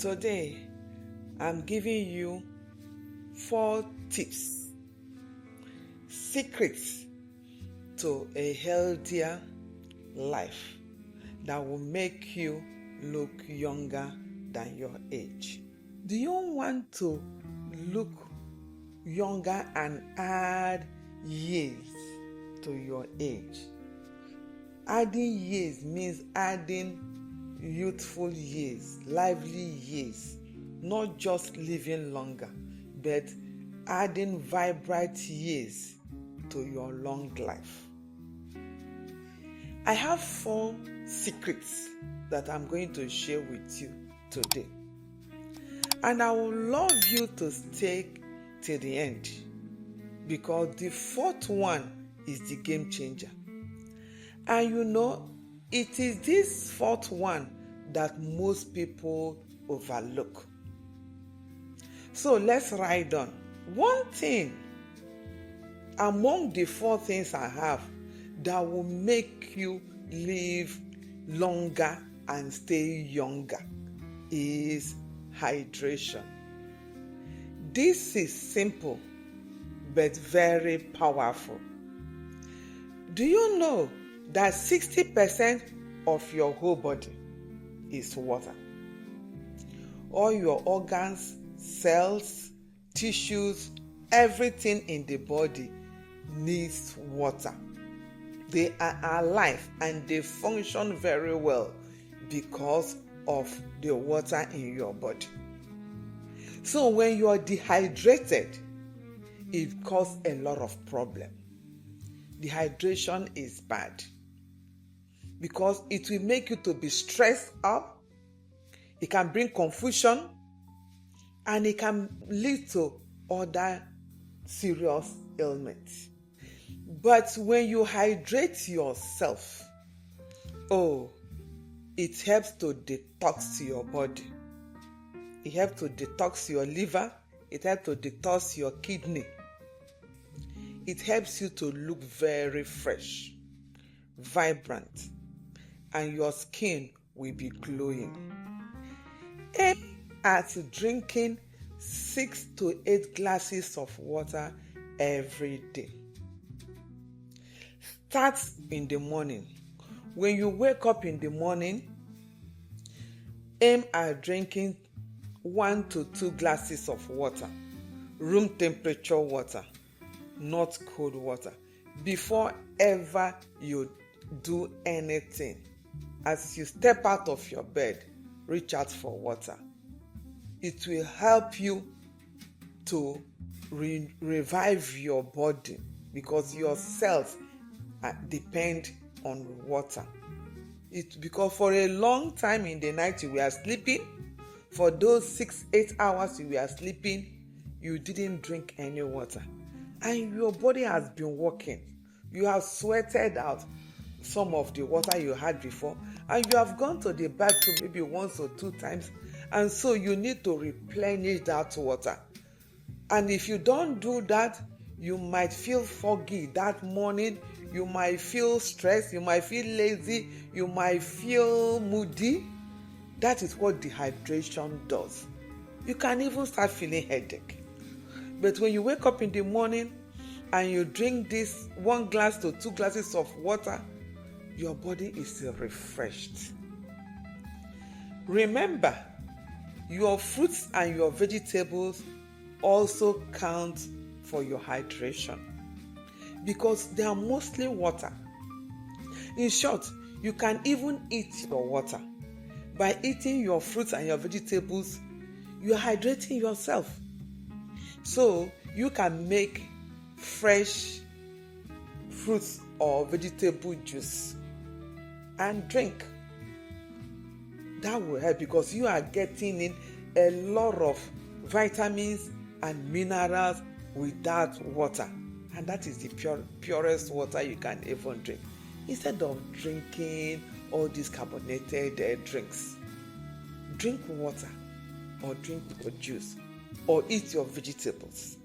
Today, I'm giving you 4 tips, secrets to a healthier life that will make you look younger than your age. Do you want to look younger and add years to your age? Adding years means adding youthful years, lively years, not just living longer, but adding vibrant years to your long life. I have 4 secrets that I'm going to share with you today. And I would love you to stay till the end, because the 4th one is the game changer. And it is this 4th one that most people overlook. So let's write on. One thing among the 4 things I have that will make you live longer and stay younger is hydration. This is simple but very powerful. Do you know that 60% of your whole body is water? All your organs, cells, tissues, everything in the body needs water. They are alive and they function very well because of the water in your body. So when you are dehydrated, it causes a lot of problems. Dehydration is bad because it will make you to be stressed up. It can bring confusion and it can lead to other serious ailments. But when you hydrate yourself, it helps to detox your body. It helps to detox your liver. It helps to detox your kidney. It helps you to look very fresh, vibrant, and your skin will be glowing. Aim at drinking 6 to 8 glasses of water every day. Start in the morning. When you wake up in the morning, aim at drinking 1 to 2 glasses of water, room temperature water, not cold water, before ever you do anything. As you step out of your bed, reach out for water. It will help you to revive your body because your cells depend on water. Because for a long time in the night you were sleeping, for those 6-8 hours you were sleeping, you didn't drink any water. And your body has been working. You have sweated out some of the water you had before, and you have gone to the bathroom maybe 1 or 2 times, and so you need to replenish that water. And if you don't do that, you might feel foggy that morning, you might feel stressed, you might feel lazy, you might feel moody. That is what dehydration does. You can even start feeling headache. But when you wake up in the morning and you drink this 1 glass to 2 glasses of water, your body is refreshed. Remember, your fruits and your vegetables also count for your hydration because they are mostly water. In short, you can even eat your water. By eating your fruits and your vegetables, you are hydrating yourself. So you can make fresh fruits or vegetable juice and drink. That will help because you are getting in a lot of vitamins and minerals with that water. And that is the purest water you can even drink. Instead of drinking all these carbonated drinks, drink water or drink your juice or eat your vegetables.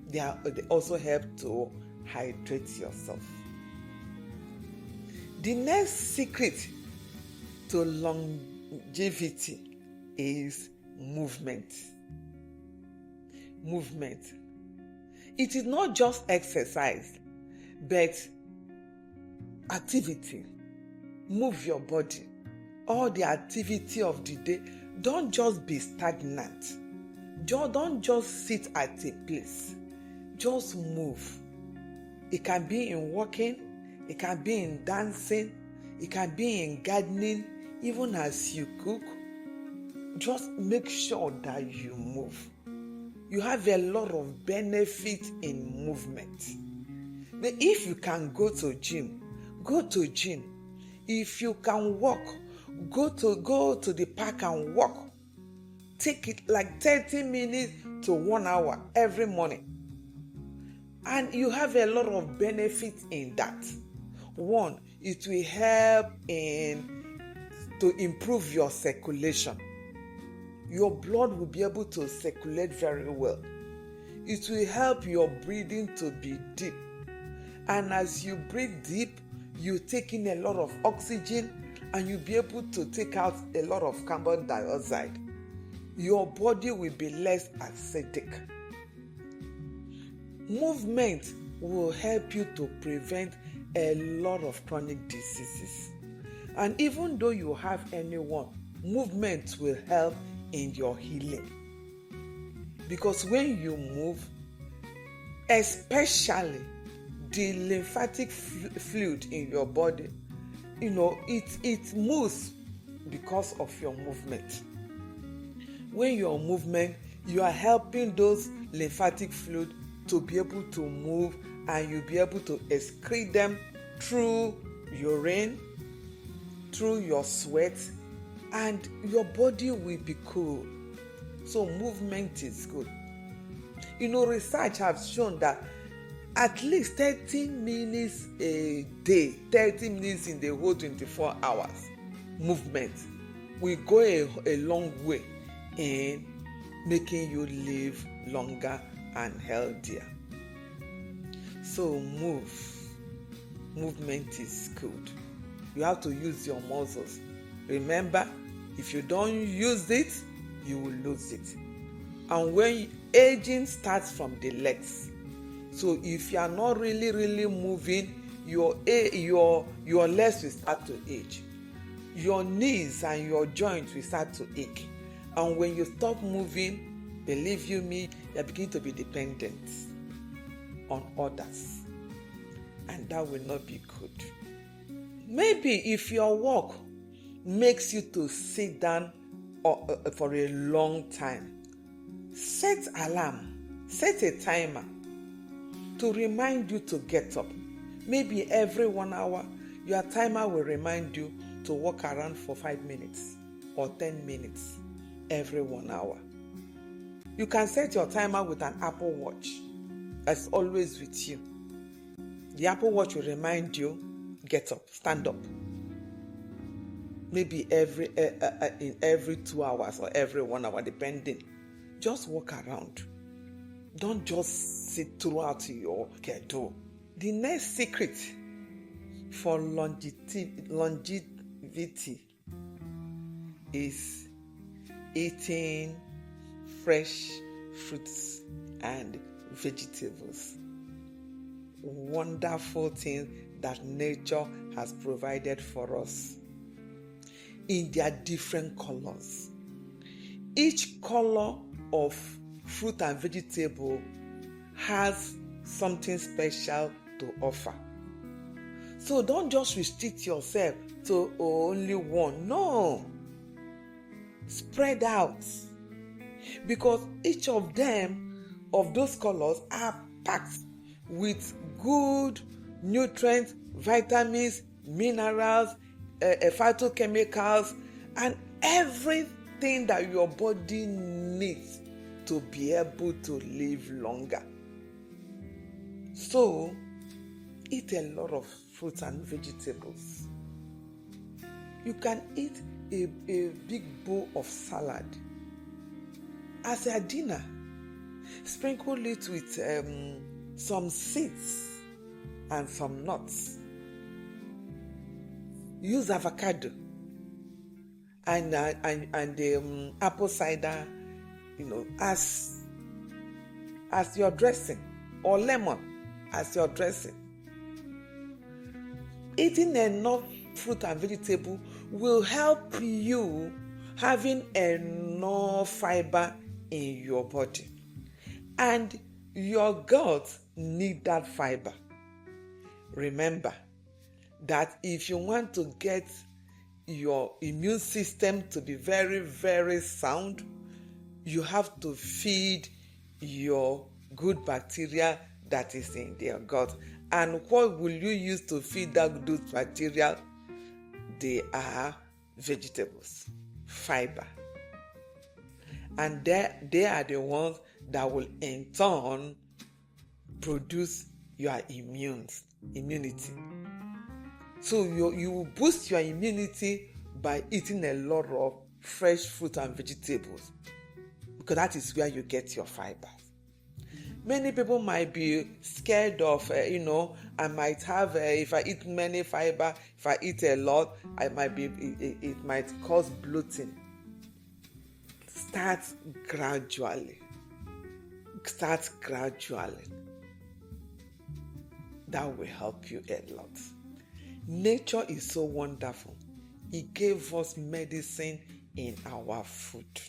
They also help to hydrate yourself. The next secret to longevity is movement. Movement. It is not just exercise, but activity. Move your body. All the activity of the day. Don't just be stagnant. Don't just sit at a place. Just move. It can be in walking, it can be in dancing, it can be in gardening, even as you cook. Just make sure that you move. You have a lot of benefit in movement. But if you can go to gym, go to gym. If you can walk, go to the park and walk. Take it like 30 minutes to 1 hour every morning. And you have a lot of benefits in that. One, it will help to improve your circulation. Your blood will be able to circulate very well. It will help your breathing to be deep. And as you breathe deep, you take in a lot of oxygen and you'll be able to take out a lot of carbon dioxide. Your body will be less acidic. Movement will help you to prevent a lot of chronic diseases. And even though you have anyone, movement will help in your healing. Because when you move, especially the lymphatic fluid in your body, it moves because of your movement. When your movement, you are helping those lymphatic fluid to be able to move, and you'll be able to excrete them through urine, through your sweat, and your body will be cool. So movement is good. Research has shown that at least 30 minutes a day, 30 minutes in the whole 24 hours, movement will go a long way in making you live longer and healthier. So movement is good. You have to use your muscles. Remember, if you don't use it, you will lose it. And when aging starts from the legs, so if you are not really moving, your legs will start to age. Your knees and your joints will start to ache. And when you stop moving, believe you me, you are beginning to be dependent on others. And that will not be good. Maybe if your work makes you to sit down for a long time, set alarm, set a timer to remind you to get up. Maybe every 1 hour, your timer will remind you to walk around for 5 minutes or 10 minutes every 1 hour. You can set your timer with an Apple Watch that's always with you. The Apple Watch will remind you, get up, stand up. Maybe in every 2 hours or every 1 hour, depending. Just walk around. Don't just sit throughout your schedule. The next secret for longevity is eating fresh fruits and vegetables. Wonderful things that nature has provided for us in their different colors. Each color of fruit and vegetable has something special to offer. So don't just restrict yourself to only one. No. Spread out. Because each of those colors are packed with good nutrients, vitamins, minerals, phytochemicals, and everything that your body needs to be able to live longer. So, eat a lot of fruits and vegetables. You can eat a big bowl of salad as a dinner. Sprinkle it with some seeds and some nuts. Use avocado and the apple cider, as your dressing, or lemon as your dressing. Eating enough fruit and vegetable will help you having enough fiber in your body, and your gut need that fiber. Remember that if you want to get your immune system to be very, very sound, you have to feed your good bacteria that is in their gut. And what will you use to feed that good bacteria? They are vegetables, fiber. And they are the ones that will in turn produce your immunity. So you will boost your immunity by eating a lot of fresh fruit and vegetables, because that is where you get your fibers. Many people might be scared of, I might have, if I eat many fiber, if I eat a lot, it might cause bloating. Start gradually. That will help you a lot. Nature is so wonderful. It gave us medicine in our food.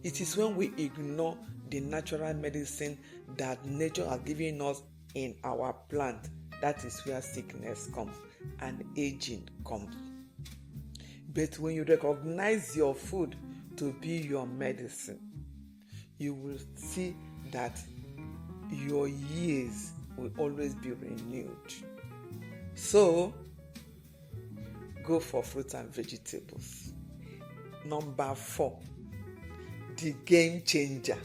It is when we ignore the natural medicine that nature has given us in our plant, that is where sickness comes and aging comes. But when you recognize your food to be your medicine, you will see that your years will always be renewed. So, go for fruits and vegetables. Number 4, the game changer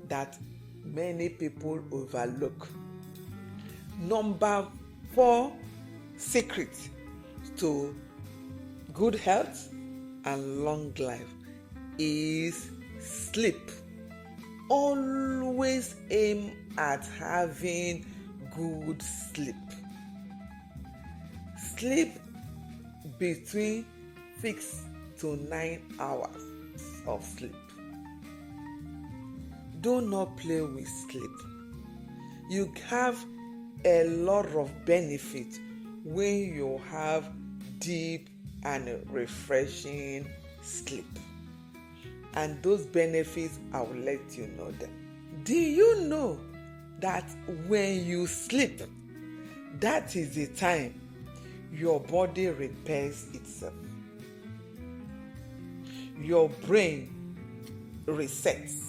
that many people overlook. Number 4 secret to good health and long life is sleep. Always aim at having good sleep. Sleep between 6 to 9 hours of sleep. Do not play with sleep. You have a lot of benefits when you have deep and refreshing sleep. And those benefits, I will let you know them. Do you know that when you sleep, that is the time your body repairs itself? Your brain resets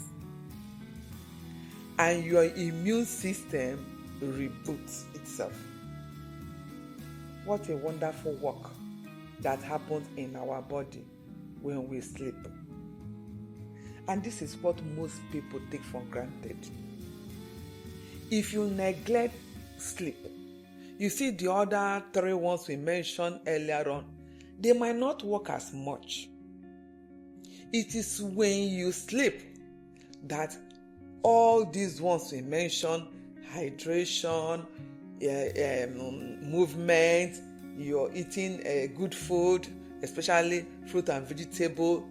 and your immune system reboots itself. What a wonderful work that happens in our body when we sleep. And this is what most people take for granted. If you neglect sleep, you see the other 3 ones we mentioned earlier on, they might not work as much. It is when you sleep that all these ones we mentioned, hydration, movement, you're eating good food, especially fruit and vegetable,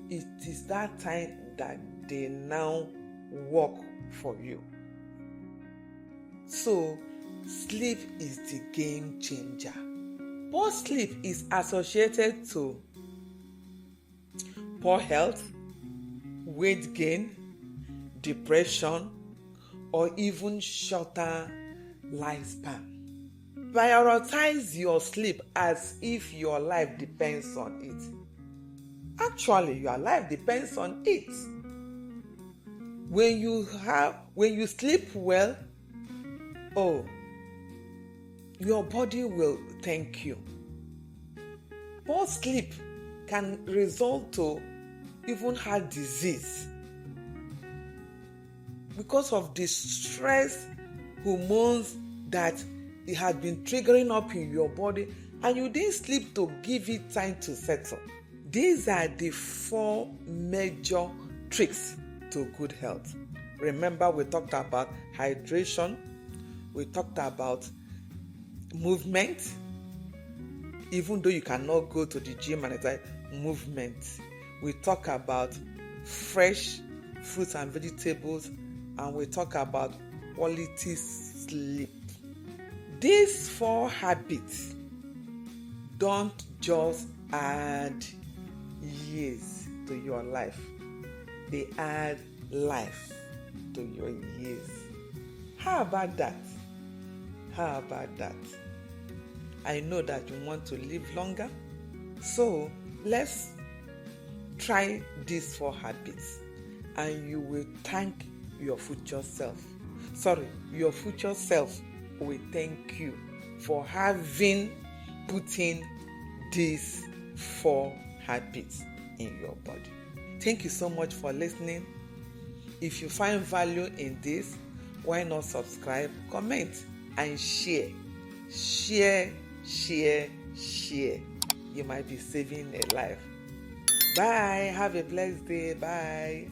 it is that time that they now work for you. So, sleep is the game changer. Poor sleep is associated to poor health, weight gain, depression, or even shorter lifespan. Prioritize your sleep as if your life depends on it. Actually, your life depends on it. When you sleep well, your body will thank you. Poor sleep can result to even heart disease because of the stress hormones that it had been triggering up in your body, and you didn't sleep to give it time to settle. These are the 4 major tricks to good health. Remember, we talked about hydration, we talked about movement, even though you cannot go to the gym and exercise, movement. We talk about fresh fruits and vegetables, and we talk about quality sleep. These 4 habits don't just add years to your life, they add life to your years. How about that? How about that? I know that you want to live longer, so let's try these 4 habits and you will thank your future self. Your future self will thank you for having put in these 4 habits in your body. Thank you so much for listening. If you find value in this, why not subscribe, comment, and share? Share. You might be saving a life. Bye. Have a blessed day. Bye.